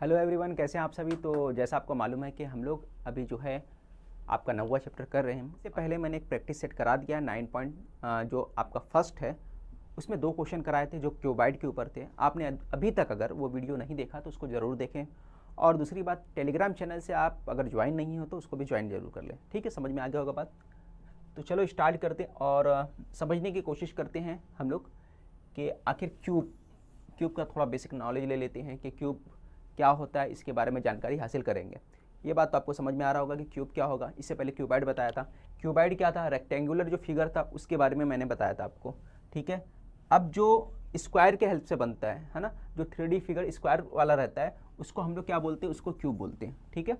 Hello everyone, कैसे हैं आप सभी। तो जैसा आपको मालूम है कि हम लोग अभी जो है आपका 9वां चैप्टर कर रहे हैं। इससे पहले मैंने एक प्रैक्टिस सेट करा दिया 9 पॉइंट जो आपका फर्स्ट है उसमें 2 क्वेश्चन कराए थे जो क्यूबाइड के ऊपर थे। आपने अभी तक अगर वो वीडियो नहीं देखा तो उसको ज़रूर देखें। और दूसरी बात, टेलीग्राम चैनल से आप अगर ज्वाइन नहीं हो तो उसको भी ज्वाइन जरूर कर लें। ठीक है, समझ में आ गया होगा बात। तो चलो स्टार्ट करते हैं और समझने की कोशिश करते हैं हम लोग कि आखिर क्यूब का थोड़ा बेसिक नॉलेज ले लेते हैं कि क्यूब क्या होता है, इसके बारे में जानकारी हासिल करेंगे। ये बात तो आपको समझ में आ रहा होगा कि क्यूब क्या होगा। इससे पहले क्यूबाइड बताया था। क्यूबाइड क्या था, रेक्टेंगुलर जो फिगर था उसके बारे में मैंने बताया था आपको। ठीक है, अब जो स्क्वायर के हेल्प से बनता है ना, जो 3D फिगर स्क्वायर वाला रहता है उसको हम लोग क्या बोलते हैं, उसको क्यूब बोलते हैं। ठीक है,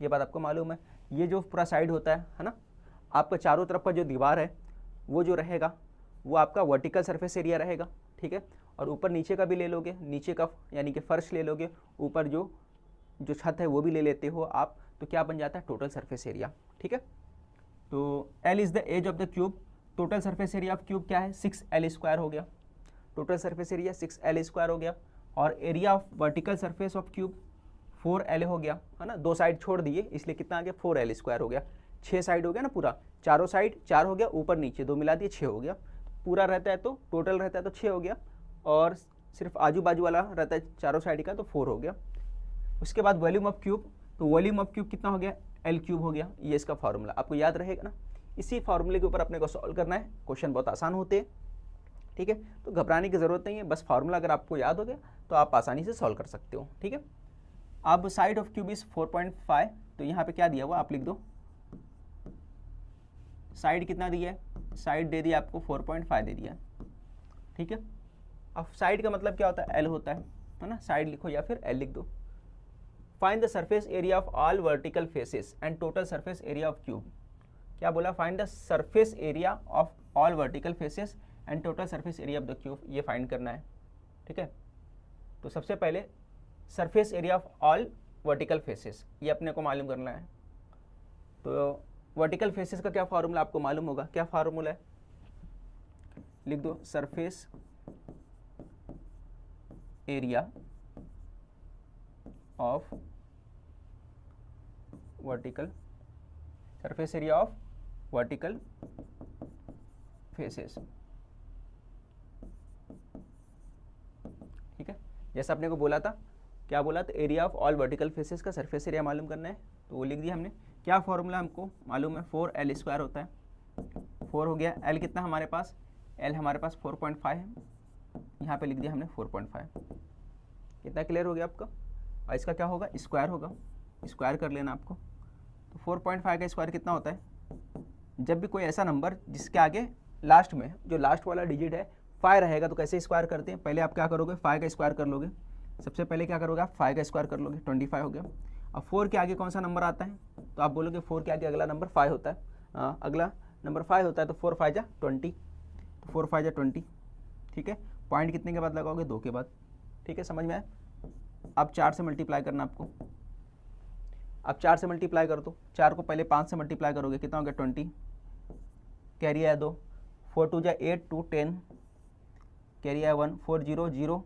ये बात आपको मालूम है। ये जो पूरा साइड होता है ना, आपका चारों तरफ का जो दीवार है वो जो रहेगा वो आपका वर्टिकल सरफेस एरिया रहेगा। ठीक है, और ऊपर नीचे का भी ले लोगे, नीचे का यानी कि फर्श ले लोगे, ऊपर जो छत है वो भी ले लेते हो आप, तो क्या बन जाता है, टोटल सरफेस एरिया। ठीक है, तो L is the edge of the cube. Total surface area of cube क्या है, 6L स्क्वायर हो गया। Total surface area 6L square हो गया। और area of vertical surface of cube 4L हो गया, है ना। 2 साइड छोड़ दिए इसलिए कितना आ गया, 4L स्क्वायर हो गया। 6 साइड हो गया ना पूरा, चारों साइड 4 हो गया, ऊपर नीचे 2 मिला दिए 6 हो गया। पूरा रहता है तो टोटल रहता है तो 6 हो गया, और सिर्फ आजू बाजू वाला रहता है चारों साइड का तो 4 हो गया। उसके बाद वॉल्यूम ऑफ क्यूब, तो वॉल्यूम ऑफ क्यूब कितना हो गया, L क्यूब हो गया। ये इसका फार्मूला आपको याद रहेगा ना। इसी फार्मूले के ऊपर अपने को सॉल्व करना है। क्वेश्चन बहुत आसान होते हैं। ठीक है, तो घबराने की ज़रूरत नहीं है, बस फार्मूला अगर आपको याद हो गया तो आप आसानी से सॉल्व कर सकते हो। ठीक है, अब साइड ऑफ क्यूब इज़ 4.5, तो यहाँ पे क्या दिया हुआ आप लिख दो। साइड कितना दिया है, साइड दे दिया आपको 4.5 दे दिया। ठीक है, अब साइड का मतलब क्या होता है, L होता है ना। साइड लिखो या फिर L लिख दो। Find the surface area of all vertical faces and total surface area of cube. क्या बोला, find the surface area of all vertical faces and total surface area of the cube, ये find करना है। ठीक है, तो सबसे पहले surface area of all vertical faces ये अपने को मालूम करना है। तो वर्टिकल फेसेस का क्या फार्मूला आपको मालूम होगा, क्या फार्मूला है, लिख दो। Surface area of vertical, surface area of vertical faces. ठीक है, जैसा अपने को बोला था, क्या बोला था, area of all vertical faces का सरफेस एरिया मालूम करना है, तो वो लिख दिया हमने। क्या फॉर्मूला हमको मालूम है, 4L स्क्वायर होता है। 4 हो गया, L कितना हमारे पास, L हमारे पास 4.5 है, यहाँ पे लिख दिया हमने 4.5। कितना क्लियर हो गया आपका। और इसका क्या होगा, स्क्वायर होगा, स्क्वायर कर लेना आपको। तो 4.5 का स्क्वायर कितना होता है, जब भी कोई ऐसा नंबर जिसके आगे लास्ट में जो लास्ट वाला डिजिट है 5 रहेगा तो कैसे स्क्वायर करते हैं, पहले आप क्या करोगे, 5 का स्क्वायर कर लोगे। सबसे पहले क्या करोगे आप, 5 का स्क्वायर कर लोगे, 25 हो गया। अब 4 के आगे कौन सा नंबर आता है, तो आप बोलोगे 4 के आगे अगला नंबर 5 होता है। अगला नंबर 5 होता है, तो 4 5 जा 20, तो 4 5 जा 20। ठीक है, पॉइंट कितने के बाद लगाओगे, 2 के बाद। ठीक है, समझ में आया। अब 4 से मल्टीप्लाई करना आपको। अब 4 से मल्टीप्लाई कर दो, 4 को पहले 5 से मल्टीप्लाई करोगे, कितना हो गया 20, कैरी आया 2, 4 2 जा 8, 2 10, कैरी आया 1, 4 0 0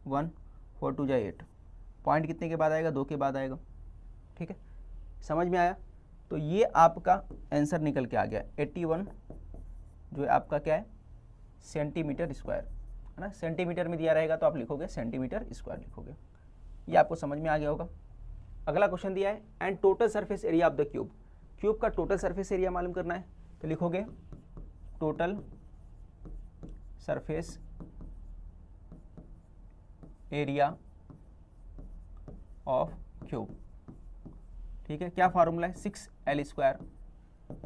1, 4 2 जा 8। पॉइंट कितने के बाद आएगा, 2 के बाद आएगा। ठीक है, समझ में आया। तो ये आपका आंसर निकल के आ गया 81, जो है आपका क्या है, सेंटीमीटर स्क्वायर, है ना। सेंटीमीटर में दिया रहेगा तो आप लिखोगे सेंटीमीटर स्क्वायर लिखोगे। ये आपको समझ में आ गया होगा। अगला क्वेश्चन दिया है, and total surface area of the cube. Cube का टोटल सरफेस एरिया मालूम करना है, तो लिखोगे total surface area of cube. ठीक है, क्या फार्मूला है, 6L स्क्वायर,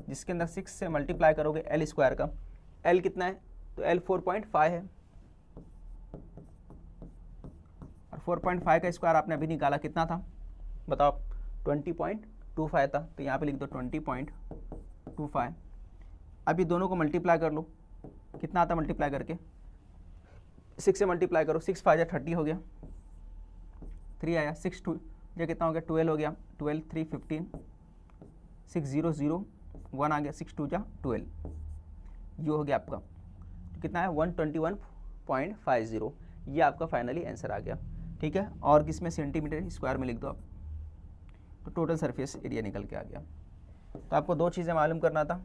जिसके अंदर 6 से मल्टीप्लाई करोगे L स्क्वायर का। L कितना है, तो L 4.5 है, और 4.5 का स्क्वायर आपने अभी निकाला, कितना था बताओ, 20.25 था, तो यहाँ पे लिख दो 20.25। अभी दोनों को मल्टीप्लाई कर लो, कितना आता मल्टीप्लाई करके, 6 से मल्टीप्लाई करो, 6 5 जा 30 हो गया, 3 आया, 6 2 ये कितना हो गया, 12 हो गया, 12 3 15, 6 0 0 1 आ गया, 6 2 जा 12, ये हो गया आपका। तो कितना है 121.50, ये आपका फाइनली आंसर आ गया। ठीक है, और किस में सेंटीमीटर स्क्वायर में लिख दो आप, तो टोटल सरफेस एरिया निकल के आ गया। तो आपको दो चीज़ें मालूम करना था,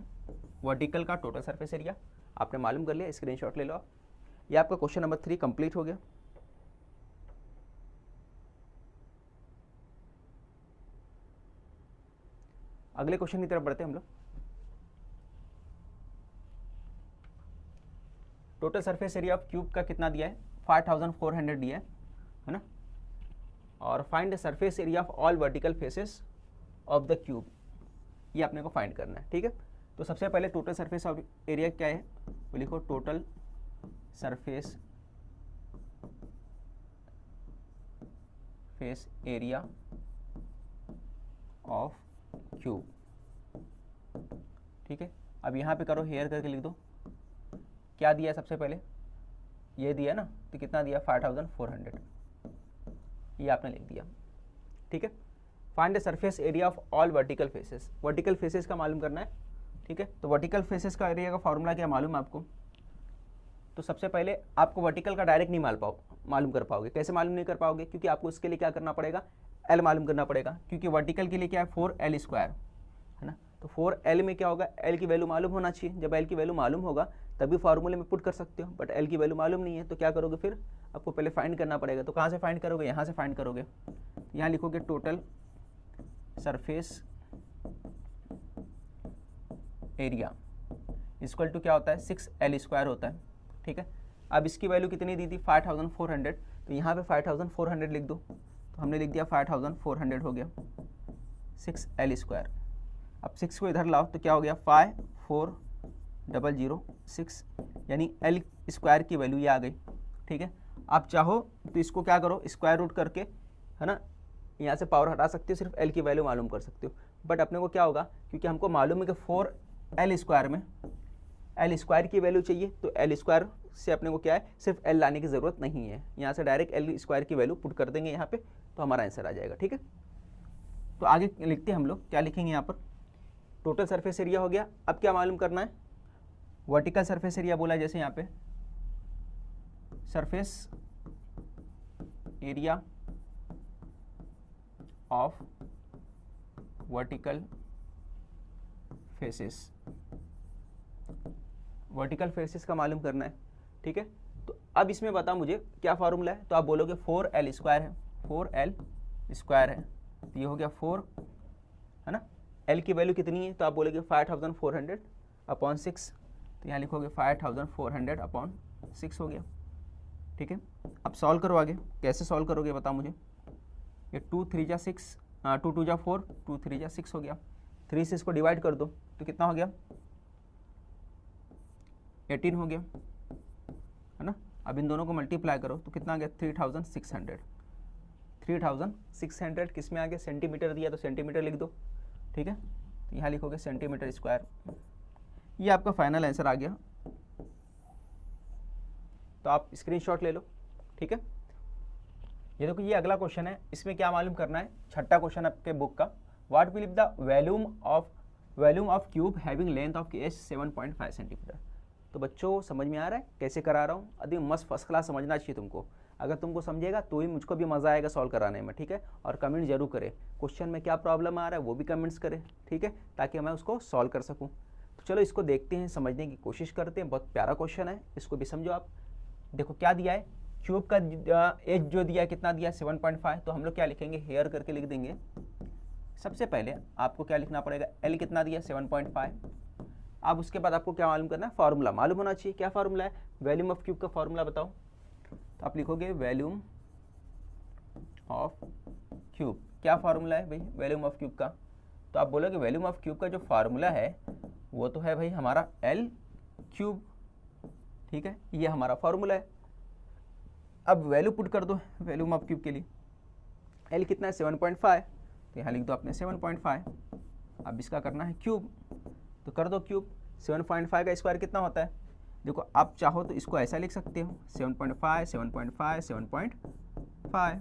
वर्टिकल का टोटल सरफेस एरिया आपने मालूम कर लिया, स्क्रीनशॉट ले लो आप। ये आपका क्वेश्चन नंबर 3 कंप्लीट हो गया। अगले क्वेश्चन की तरफ बढ़ते हैं हम लोग। Total surface area of cube का कितना दिया है, 5400 दिया है ना, और find the surface area of all vertical faces of the cube, ये अपने को फाइंड करना है। ठीक है, तो सबसे पहले टोटल सरफेस ऑफ एरिया क्या है, वो लिखो total surface area of cube. ठीक है, अब यहाँ पे करो हेयर करके लिख दो, क्या दिया है सबसे पहले, ये दिया ना, तो कितना दिया 5400, ये आपने लिख दिया। ठीक है, find the surface area of all vertical faces, vertical faces का मालूम करना है। ठीक है, तो वर्टिकल फेसेस का एरिया का फॉर्मूला क्या मालूम है आपको, तो सबसे पहले आपको वर्टिकल का डायरेक्ट नहीं मालूम कर पाओगे। कैसे मालूम नहीं कर पाओगे, क्योंकि आपको इसके लिए क्या करना पड़ेगा, एल मालूम करना पड़ेगा, क्योंकि वर्टिकल के लिए क्या है 4L स्क्वायर है ना, तो 4L में क्या होगा, L की वैल्यू मालूम होना चाहिए। जब L की वैल्यू मालूम होगा तभी फार्मूले में पुट कर सकते हो, बट L की वैल्यू मालूम नहीं है, तो क्या करोगे, फिर आपको पहले फाइंड करना पड़ेगा। तो कहाँ से फाइंड करोगे, यहाँ से फाइंड करोगे। यहाँ लिखोगे total surface area equal to क्या होता है, 6L स्क्वायर होता है। ठीक है, अब इसकी वैल्यू कितनी दी थी 5400, तो यहाँ पे 5400 लिख दो, तो हमने लिख दिया 5400 हो गया 6L स्क्वायर। अब 6 को इधर लाओ तो क्या हो गया 54006, यानी L स्क्वायर की वैल्यू ये आ गई। ठीक है, आप चाहो तो इसको क्या करो, स्क्वायर रूट करके है ना, यहाँ से पावर हटा सकते हो, सिर्फ L की वैल्यू मालूम कर सकते हो। बट अपने को क्या होगा, क्योंकि हमको मालूम है कि 4L स्क्वायर में L स्क्वायर की वैल्यू चाहिए, तो L स्क्वायर से अपने को क्या है, सिर्फ L लाने की ज़रूरत नहीं है, यहाँ से डायरेक्ट L स्क्वायर की वैल्यू पुट कर देंगे यहाँ पे, तो हमारा आंसर आ जाएगा। ठीक है, तो आगे लिखते हैं हम लोग, क्या लिखेंगे यहाँ पर, टोटल सरफेस एरिया हो गया। अब क्या मालूम करना है, वर्टिकल सरफेस एरिया बोला है, जैसे यहाँ पे surface area of vertical faces, vertical faces का मालूम करना है। ठीक है, तो अब इसमें बता मुझे क्या फार्मूला है, तो आप बोलोगे 4L स्क्वायर है, 4L स्क्वायर है, तो ये हो गया 4 है ना, L की वैल्यू कितनी है, तो आप बोलोगे 5400 अपॉन 6, तो यहाँ लिखोगे 5400 अपॉन 6 हो गया। ठीक है, अब सॉल्व करो आगे, कैसे सॉल्व करोगे बताओ मुझे। ये 2 3 जा 6, 2 2 जा 4, 2 3 जा 6 हो गया, 3 से इसको डिवाइड कर दो तो कितना हो गया 18 हो गया है ना। अब इन दोनों को मल्टीप्लाई करो तो कितना आ गया 3600, 3600 किस में आ गया, सेंटीमीटर दिया तो सेंटीमीटर लिख दो। ठीक है, तो यहाँ लिखोगे सेंटीमीटर स्क्वायर, ये आपका फाइनल आंसर आ गया। तो आप स्क्रीनशॉट ले लो। ठीक है, ये देखो, ये अगला क्वेश्चन है, इसमें क्या मालूम करना है, छठा क्वेश्चन आपके बुक का, what will be the volume of cube having length of case 7.5 centimetre. तो बच्चों समझ में आ रहा है कैसे करा रहा हूँ, अभी मस्त फर्स्ट क्लास समझना चाहिए तुमको। अगर तुमको समझेगा तो ही मुझको भी मज़ा आएगा सॉल्व कराने में। ठीक है, और कमेंट जरूर करें, क्वेश्चन में क्या प्रॉब्लम आ रहा है वो भी कमेंट्स करें। ठीक है, ताकि मैं उसको सॉल्व कर सकूँ। तो चलो इसको देखते हैं, समझने की कोशिश करते हैं। बहुत प्यारा क्वेश्चन है, इसको भी समझो आप। देखो क्या दिया है, क्यूब का एज जो दिया है कितना दिया है 7.5, तो हम लोग क्या लिखेंगे, हेयर करके लिख देंगे। सबसे पहले आपको क्या लिखना पड़ेगा, एल कितना दिया 7.5। अब उसके बाद आपको क्या मालूम करना है, फार्मूला मालूम होना चाहिए। क्या फार्मूला है, वॉल्यूम ऑफ क्यूब का फार्मूला बताओ। तो आप लिखोगे वॉल्यूम ऑफ क्यूब, क्या फार्मूला है भाई वॉल्यूम ऑफ क्यूब का, तो आप बोलोगे वॉल्यूम ऑफ क्यूब का जो फार्मूला है वो तो है भाई हमारा एल क्यूब। ठीक है, ये हमारा फार्मूला है। अब वैल्यू पुट कर दो वॉल्यूम ऑफ क्यूब के लिए, एल कितना है 7.5, तो यहाँ लिख दो आपने 7.5। अब इसका करना है क्यूब, तो कर दो क्यूब। 7.5 का स्क्वायर कितना होता है, देखो आप चाहो तो इसको ऐसा लिख सकते हो 7.5 7.5 7.5।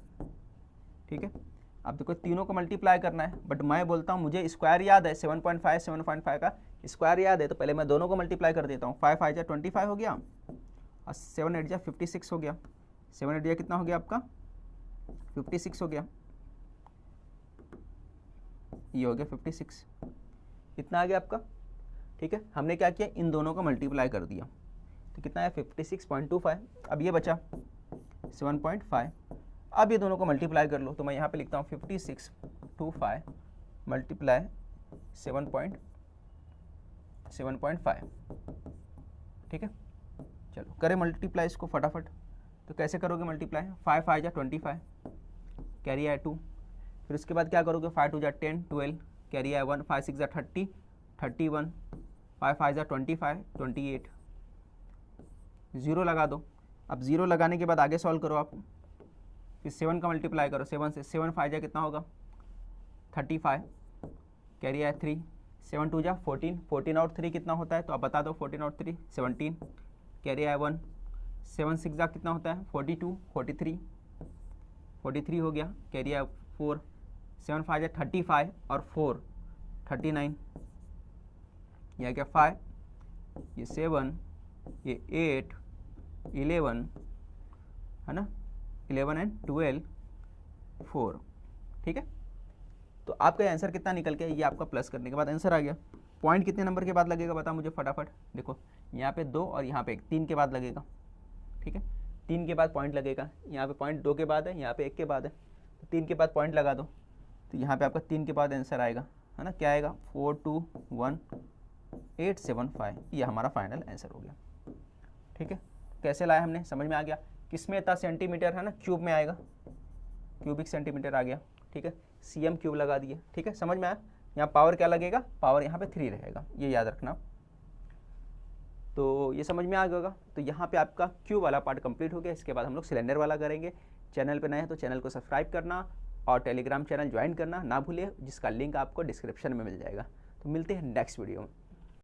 ठीक है, अब देखो तीनों को मल्टीप्लाई करना है, बट मैं बोलता हूँ मुझे स्क्वायर याद है 7.5 का स्क्वायर याद है, तो पहले मैं दोनों को मल्टीप्लाई कर देता हूँ। 5 5 जा 25 हो गया और 7 8 जा 56 हो गया। 7 8 जा कितना हो गया आपका 56 हो गया, ये हो गया 56, इतना आ गया आपका। ठीक है, हमने क्या किया, इन दोनों का मल्टीप्लाई कर दिया, तो कितना है 56.25। अब ये बचा 7.5, अब ये दोनों को मल्टीप्लाई कर लो, तो मैं यहाँ पे लिखता हूँ 5625 मल्टीप्लाई 7.5। ठीक है, चलो करें मल्टीप्लाई इसको फटाफट। तो कैसे करोगे मल्टीप्लाई, 5 5 जा 25, कैरी आए 2, फिर उसके बाद क्या करोगे, 5 2 जा 10 12, कैरी आए 1, 5 6 जा 30 31, 5 5 जा 25 28, ज़ीरो लगा दो। अब ज़ीरो लगाने के बाद आगे सॉल्व करो आप, फिर 7 का मल्टीप्लाई करो 7 से, 7 5 जा कितना होगा 35, कैरी आए 3, 7 2 जा 14, 14 और 3 कितना होता है, तो आप बता दो 14 और 3 17, कैरी आए 1, 7 6 जा कितना होता है 42, 43 हो गया, कैरी आए 4, 7 5 जा 35 और 4 39, यह क्या 5, ये 7, ये 8 11 है ना, 11 एंड 12 4। ठीक है, तो आपका आंसर कितना निकल गया, ये आपका प्लस करने के बाद आंसर आ गया। पॉइंट कितने नंबर के बाद लगेगा बता मुझे फटाफट। देखो यहाँ पे 2 और यहाँ पे 1, 3 के बाद लगेगा। ठीक है, 3 के बाद पॉइंट लगेगा, यहाँ पे पॉइंट 2 के बाद है, यहाँ पे 1 के बाद है, तो 3 के बाद पॉइंट लगा दो, तो यहाँ पे आपका 3 के बाद आंसर आएगा, है ना, क्या आएगा 421,875, ये हमारा फाइनल आंसर हो गया। ठीक है, कैसे लाया हमने, समझ में आ गया, किस में था सेंटीमीटर है ना, क्यूब में आएगा, क्यूबिक सेंटीमीटर आ गया। ठीक है, cm क्यूब लगा दिए। ठीक है, समझ में आया, यहाँ पावर क्या लगेगा, पावर यहाँ पे 3 रहेगा, ये याद रखना। तो ये समझ में आ गया होगा। तो यहाँ पे आपका क्यूब वाला पार्ट कंप्लीट हो गया, इसके बाद हम लोग सिलेंडर वाला करेंगे। चैनल पे नए हैं तो चैनल को सब्सक्राइब करना और टेलीग्राम चैनल ज्वाइन करना ना भूलिए, जिसका लिंक आपको डिस्क्रिप्शन में मिल जाएगा। तो मिलते हैं नेक्स्ट वीडियो में।